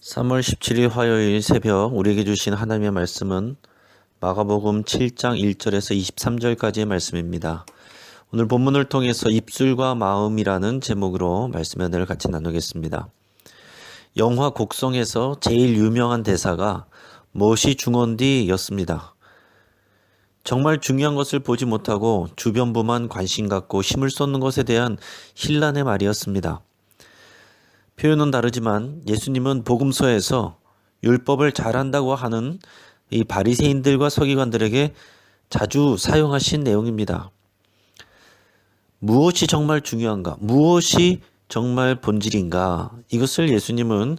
3월 17일 화요일 새벽 우리에게 주신 하나님의 말씀은 마가복음 7장 1절에서 23절까지의 말씀입니다. 오늘 본문을 통해서 입술과 마음이라는 제목으로 말씀의 은혜를 같이 나누겠습니다. 영화 곡성에서 제일 유명한 대사가 무엇이 중헌디 였습니다. 정말 중요한 것을 보지 못하고 주변부만 관심 갖고 힘을 쏟는 것에 대한 혼란의 말이었습니다. 표현은 다르지만 예수님은 복음서에서 율법을 잘한다고 하는 이 바리새인들과 서기관들에게 자주 사용하신 내용입니다. 무엇이 정말 중요한가? 무엇이 정말 본질인가? 이것을 예수님은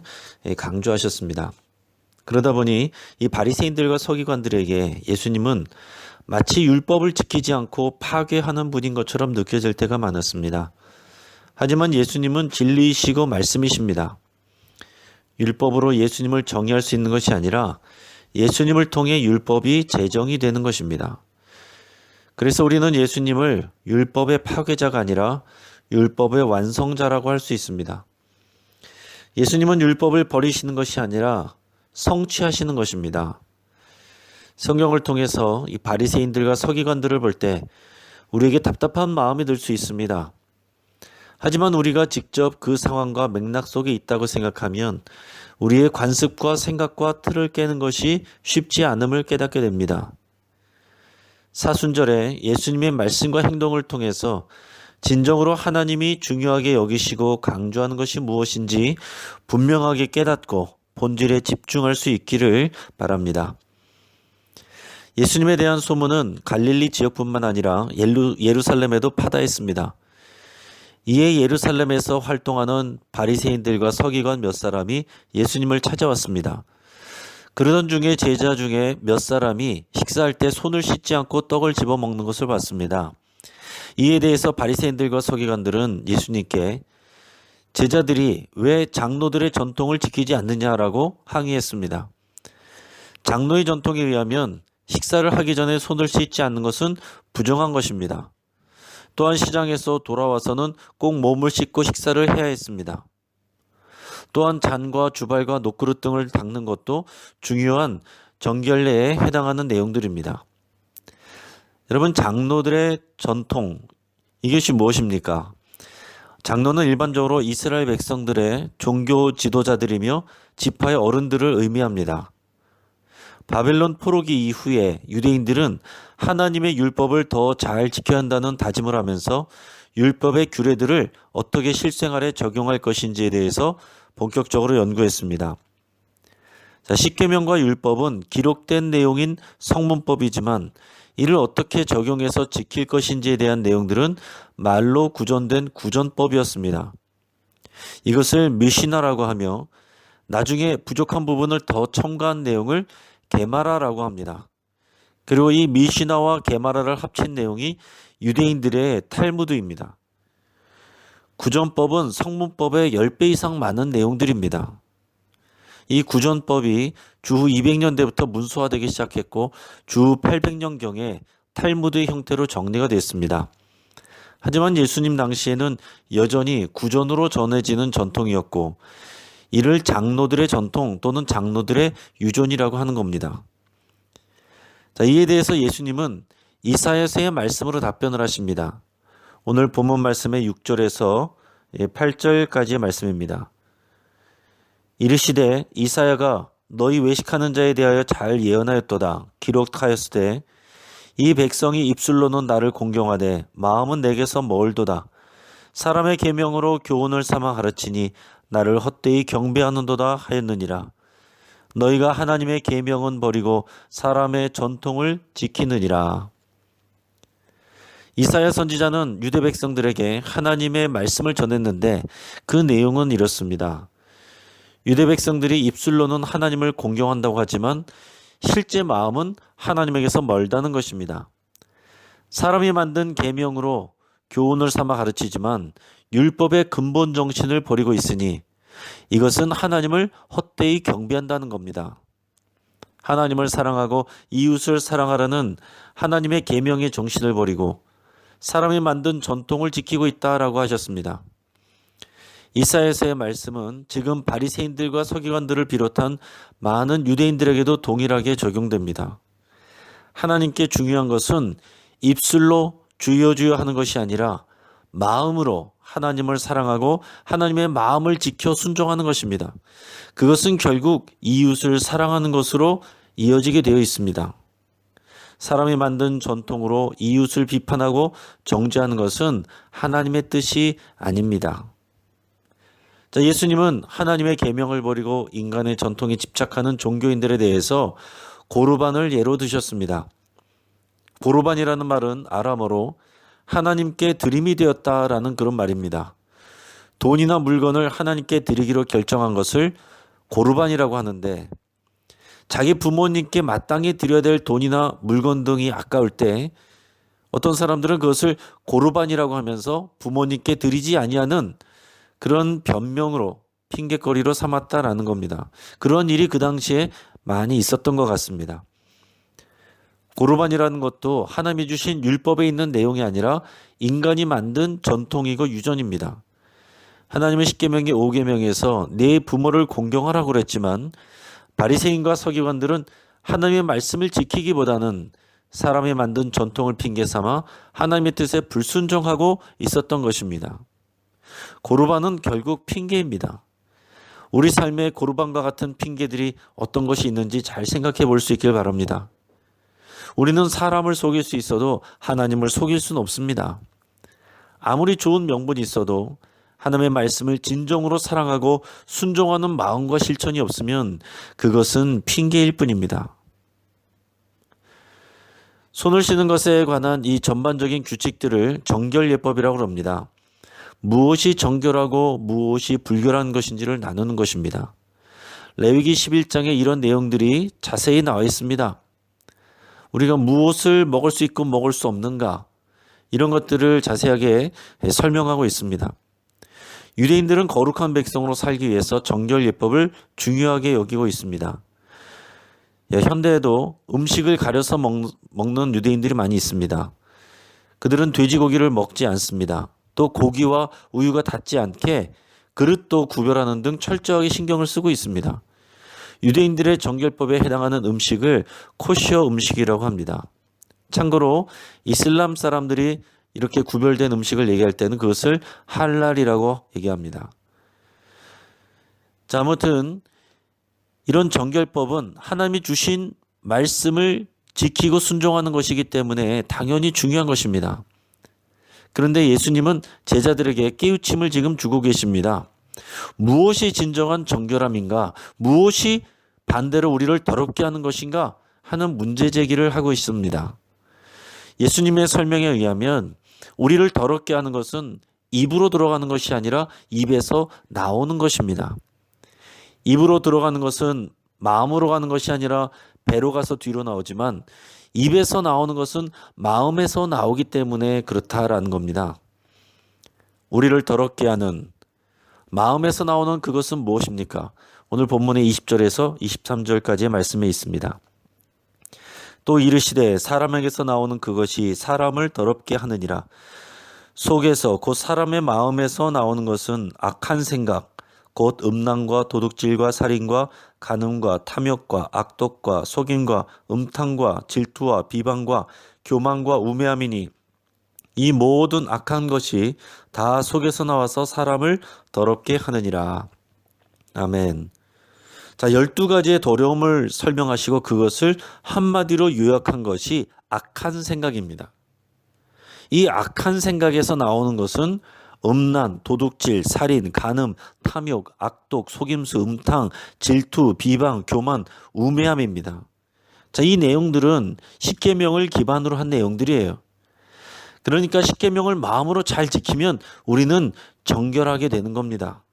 강조하셨습니다. 그러다 보니 이 바리새인들과 서기관들에게 예수님은 마치 율법을 지키지 않고 파괴하는 분인 것처럼 느껴질 때가 많았습니다. 하지만 예수님은 진리이시고 말씀이십니다. 율법으로 예수님을 정의할 수 있는 것이 아니라 예수님을 통해 율법이 제정이 되는 것입니다. 그래서 우리는 예수님을 율법의 파괴자가 아니라 율법의 완성자라고 할 수 있습니다. 예수님은 율법을 버리시는 것이 아니라 성취하시는 것입니다. 성경을 통해서 이 바리새인들과 서기관들을 볼 때 우리에게 답답한 마음이 들 수 있습니다. 하지만 우리가 직접 그 상황과 맥락 속에 있다고 생각하면 우리의 관습과 생각과 틀을 깨는 것이 쉽지 않음을 깨닫게 됩니다. 사순절에 예수님의 말씀과 행동을 통해서 진정으로 하나님이 중요하게 여기시고 강조하는 것이 무엇인지 분명하게 깨닫고 본질에 집중할 수 있기를 바랍니다. 예수님에 대한 소문은 갈릴리 지역뿐만 아니라 예루살렘에도 파다했습니다. 이에 예루살렘에서 활동하는 바리새인들과 서기관 몇 사람이 예수님을 찾아왔습니다. 그러던 중에 제자 중에 몇 사람이 식사할 때 손을 씻지 않고 떡을 집어먹는 것을 봤습니다. 이에 대해서 바리새인들과 서기관들은 예수님께 제자들이 왜 장로들의 전통을 지키지 않느냐라고 항의했습니다. 장로의 전통에 의하면 식사를 하기 전에 손을 씻지 않는 것은 부정한 것입니다. 또한 시장에서 돌아와서는 꼭 몸을 씻고 식사를 해야 했습니다. 또한 잔과 주발과 녹그릇 등을 닦는 것도 중요한 정결례에 해당하는 내용들입니다. 여러분, 장로들의 전통, 이것이 무엇입니까? 장로는 일반적으로 이스라엘 백성들의 종교 지도자들이며 지파의 어른들을 의미합니다. 바벨론 포로기 이후에 유대인들은 하나님의 율법을 더 잘 지켜야 한다는 다짐을 하면서 율법의 규례들을 어떻게 실생활에 적용할 것인지에 대해서 본격적으로 연구했습니다. 십계명과 율법은 기록된 내용인 성문법이지만 이를 어떻게 적용해서 지킬 것인지에 대한 내용들은 말로 구전된 구전법이었습니다. 이것을 미시나라고 하며 나중에 부족한 부분을 더 첨가한 내용을 게마라라고 합니다. 그리고 이 미시나와 게마라를 합친 내용이 유대인들의 탈무드입니다. 구전법은 성문법의 10배 이상 많은 내용들입니다. 이 구전법이 주후 200년대부터 문서화되기 시작했고 주후 800년경에 탈무드의 형태로 정리가 됐습니다. 하지만 예수님 당시에는 여전히 구전으로 전해지는 전통이었고 이를 장로들의 전통 또는 장로들의 유전이라고 하는 겁니다. 이에 대해서 예수님은 이사야서의 말씀으로 답변을 하십니다. 오늘 본문 말씀의 6절에서 8절까지의 말씀입니다. 이르시되 이사야가 너희 외식하는 자에 대하여 잘 예언하였도다. 기록하였으되 이 백성이 입술로는 나를 공경하되 마음은 내게서 멀도다. 사람의 계명으로 교훈을 삼아 가르치니 나를 헛되이 경배하는도다 하였느니라. 너희가 하나님의 계명은 버리고 사람의 전통을 지키느니라. 이사야 선지자는 유대 백성들에게 하나님의 말씀을 전했는데 그 내용은 이렇습니다. 유대 백성들이 입술로는 하나님을 공경한다고 하지만 실제 마음은 하나님에게서 멀다는 것입니다. 사람이 만든 계명으로 교훈을 삼아 가르치지만 율법의 근본 정신을 버리고 있으니 이것은 하나님을 헛되이 경배한다는 겁니다. 하나님을 사랑하고 이웃을 사랑하라는 하나님의 계명의 정신을 버리고 사람이 만든 전통을 지키고 있다라고 하셨습니다. 이사야서의 말씀은 지금 바리새인들과 서기관들을 비롯한 많은 유대인들에게도 동일하게 적용됩니다. 하나님께 중요한 것은 입술로 주여 주여 하는 것이 아니라 마음으로 하나님을 사랑하고 하나님의 마음을 지켜 순종하는 것입니다. 그것은 결국 이웃을 사랑하는 것으로 이어지게 되어 있습니다. 사람이 만든 전통으로 이웃을 비판하고 정죄하는 것은 하나님의 뜻이 아닙니다. 자, 예수님은 하나님의 계명을 버리고 인간의 전통에 집착하는 종교인들에 대해서 고르반을 예로 드셨습니다. 고르반이라는 말은 아람어로 하나님께 드림이 되었다라는 그런 말입니다. 돈이나 물건을 하나님께 드리기로 결정한 것을 고르반이라고 하는데, 자기 부모님께 마땅히 드려야 될 돈이나 물건 등이 아까울 때 어떤 사람들은 그것을 고르반이라고 하면서 부모님께 드리지 아니하는 그런 변명으로 핑계거리로 삼았다라는 겁니다. 그런 일이 그 당시에 많이 있었던 것 같습니다. 고르반이라는 것도 하나님이 주신 율법에 있는 내용이 아니라 인간이 만든 전통이고 유전입니다. 하나님은 십계명의 5계명에서 내 부모를 공경하라고 그랬지만 바리새인과 서기관들은 하나님의 말씀을 지키기보다는 사람이 만든 전통을 핑계 삼아 하나님의 뜻에 불순종하고 있었던 것입니다. 고르반은 결국 핑계입니다. 우리 삶에 고르반과 같은 핑계들이 어떤 것이 있는지 잘 생각해 볼 수 있길 바랍니다. 우리는 사람을 속일 수 있어도 하나님을 속일 수는 없습니다. 아무리 좋은 명분이 있어도 하나님의 말씀을 진정으로 사랑하고 순종하는 마음과 실천이 없으면 그것은 핑계일 뿐입니다. 손을 씻는 것에 관한 이 전반적인 규칙들을 정결예법이라고 합니다. 무엇이 정결하고 무엇이 불결한 것인지를 나누는 것입니다. 레위기 11장에 이런 내용들이 자세히 나와 있습니다. 우리가 무엇을 먹을 수 있고 먹을 수 없는가, 이런 것들을 자세하게 설명하고 있습니다. 유대인들은 거룩한 백성으로 살기 위해서 정결예법을 중요하게 여기고 있습니다. 현대에도 음식을 가려서 먹는 유대인들이 많이 있습니다. 그들은 돼지고기를 먹지 않습니다. 또 고기와 우유가 닿지 않게 그릇도 구별하는 등 철저하게 신경을 쓰고 있습니다. 유대인들의 정결법에 해당하는 음식을 코셔 음식이라고 합니다. 참고로 이슬람 사람들이 이렇게 구별된 음식을 얘기할 때는 그것을 할랄이라고 얘기합니다. 자, 아무튼 이런 정결법은 하나님이 주신 말씀을 지키고 순종하는 것이기 때문에 당연히 중요한 것입니다. 그런데 예수님은 제자들에게 깨우침을 지금 주고 계십니다. 무엇이 진정한 정결함인가? 무엇이 반대로 우리를 더럽게 하는 것인가? 하는 문제 제기를 하고 있습니다. 예수님의 설명에 의하면 우리를 더럽게 하는 것은 입으로 들어가는 것이 아니라 입에서 나오는 것입니다. 입으로 들어가는 것은 마음으로 가는 것이 아니라 배로 가서 뒤로 나오지만 입에서 나오는 것은 마음에서 나오기 때문에 그렇다라는 겁니다. 우리를 더럽게 하는 마음에서 나오는 그것은 무엇입니까? 오늘 본문의 20절에서 23절까지의 말씀에 있습니다. 또 이르시되 사람에게서 나오는 그것이 사람을 더럽게 하느니라. 속에서 곧 사람의 마음에서 나오는 것은 악한 생각, 곧 음란과 도둑질과 살인과 간음과 탐욕과 악독과 속임과 음탕과 질투와 비방과 교만과 우매함이니 이 모든 악한 것이 다 속에서 나와서 사람을 더럽게 하느니라. 아멘. 자, 12가지의 더러움을 설명하시고 그것을 한마디로 요약한 것이 악한 생각입니다. 이 악한 생각에서 나오는 것은 음란, 도둑질, 살인, 간음, 탐욕, 악독, 속임수, 음탕, 질투, 비방, 교만, 우매함입니다. 자, 이 내용들은 십계명을 기반으로 한 내용들이에요. 그러니까 십계명을 마음으로 잘 지키면 우리는 정결하게 되는 겁니다.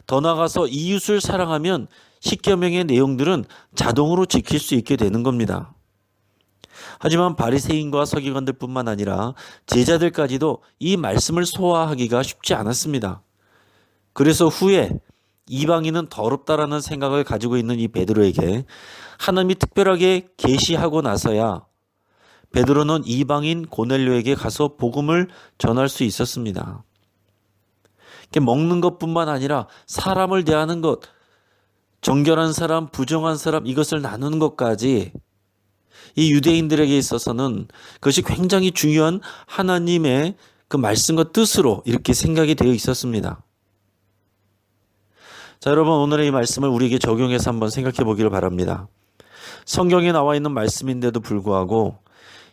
더 나아가서 이웃을 사랑하면 십계명의 내용들은 자동으로 지킬 수 있게 되는 겁니다. 하지만 바리새인과 서기관들뿐만 아니라 제자들까지도 이 말씀을 소화하기가 쉽지 않았습니다. 그래서 후에 이방인은 더럽다라는 생각을 가지고 있는 이 베드로에게 하나님이 특별하게 계시하고 나서야 베드로는 이방인 고넬료에게 가서 복음을 전할 수 있었습니다. 먹는 것뿐만 아니라 사람을 대하는 것, 정결한 사람, 부정한 사람 이것을 나누는 것까지 이 유대인들에게 있어서는 그것이 굉장히 중요한 하나님의 그 말씀과 뜻으로 이렇게 생각이 되어 있었습니다. 자, 여러분 오늘의 이 말씀을 우리에게 적용해서 한번 생각해 보기를 바랍니다. 성경에 나와 있는 말씀인데도 불구하고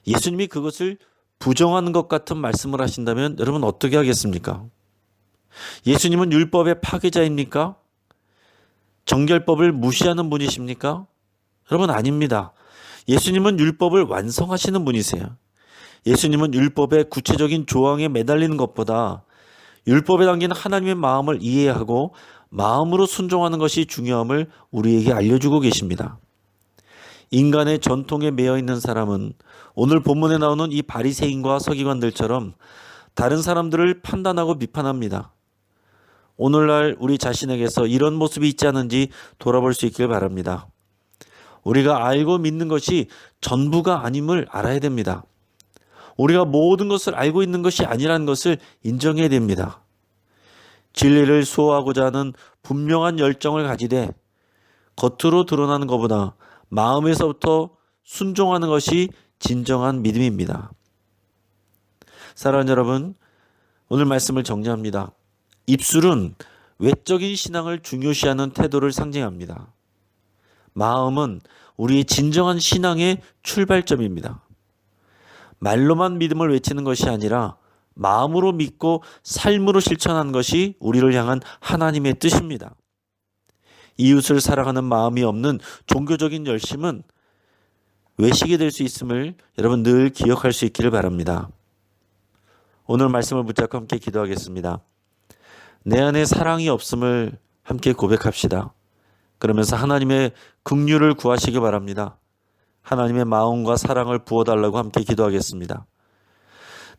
예수님이 그것을 부정하는 것 같은 말씀을 하신다면 여러분 어떻게 하겠습니까? 예수님은 율법의 파괴자입니까? 정결법을 무시하는 분이십니까? 여러분 아닙니다. 예수님은 율법을 완성하시는 분이세요. 예수님은 율법의 구체적인 조항에 매달리는 것보다 율법에 담긴 하나님의 마음을 이해하고 마음으로 순종하는 것이 중요함을 우리에게 알려주고 계십니다. 인간의 전통에 매여 있는 사람은 오늘 본문에 나오는 이 바리새인과 서기관들처럼 다른 사람들을 판단하고 비판합니다. 오늘날 우리 자신에게서 이런 모습이 있지 않은지 돌아볼 수 있길 바랍니다. 우리가 알고 믿는 것이 전부가 아님을 알아야 됩니다. 우리가 모든 것을 알고 있는 것이 아니라는 것을 인정해야 됩니다. 진리를 수호하고자 하는 분명한 열정을 가지되 겉으로 드러나는 것보다 마음에서부터 순종하는 것이 진정한 믿음입니다. 사랑하는 여러분, 오늘 말씀을 정리합니다. 입술은 외적인 신앙을 중요시하는 태도를 상징합니다. 마음은 우리의 진정한 신앙의 출발점입니다. 말로만 믿음을 외치는 것이 아니라 마음으로 믿고 삶으로 실천하는 것이 우리를 향한 하나님의 뜻입니다. 이웃을 사랑하는 마음이 없는 종교적인 열심은 외식이 될 수 있음을 여러분 늘 기억할 수 있기를 바랍니다. 오늘 말씀을 붙잡고 함께 기도하겠습니다. 내 안에 사랑이 없음을 함께 고백합시다. 그러면서 하나님의 긍휼을 구하시기 바랍니다. 하나님의 마음과 사랑을 부어달라고 함께 기도하겠습니다.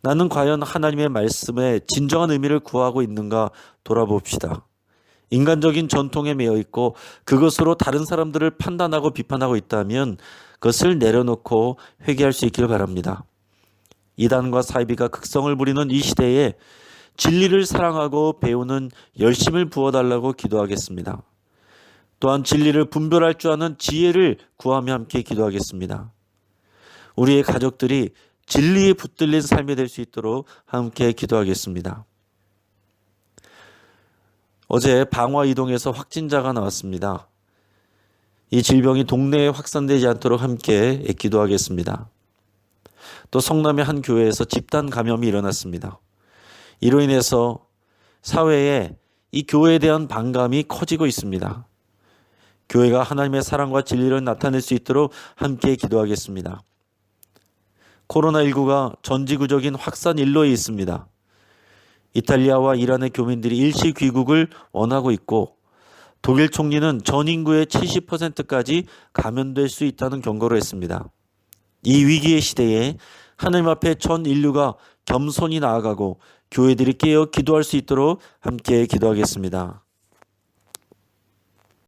나는 과연 하나님의 말씀에 진정한 의미를 구하고 있는가 돌아봅시다. 인간적인 전통에 매여 있고 그것으로 다른 사람들을 판단하고 비판하고 있다면 그것을 내려놓고 회개할 수 있기를 바랍니다. 이단과 사이비가 극성을 부리는 이 시대에 진리를 사랑하고 배우는 열심을 부어달라고 기도하겠습니다. 또한 진리를 분별할 줄 아는 지혜를 구하며 함께 기도하겠습니다. 우리의 가족들이 진리에 붙들린 삶이 될 수 있도록 함께 기도하겠습니다. 어제 방화 이동에서 확진자가 나왔습니다. 이 질병이 동네에 확산되지 않도록 함께 기도하겠습니다. 또 성남의 한 교회에서 집단 감염이 일어났습니다. 이로 인해서 사회에 이 교회에 대한 반감이 커지고 있습니다. 교회가 하나님의 사랑과 진리를 나타낼 수 있도록 함께 기도하겠습니다. 코로나19가 전지구적인 확산 일로에 있습니다. 이탈리아와 이란의 교민들이 일시 귀국을 원하고 있고 독일 총리는 전 인구의 70%까지 감염될 수 있다는 경고를 했습니다. 이 위기의 시대에 하나님 앞에 전 인류가 겸손히 나아가고 교회들이 깨어 기도할 수 있도록 함께 기도하겠습니다.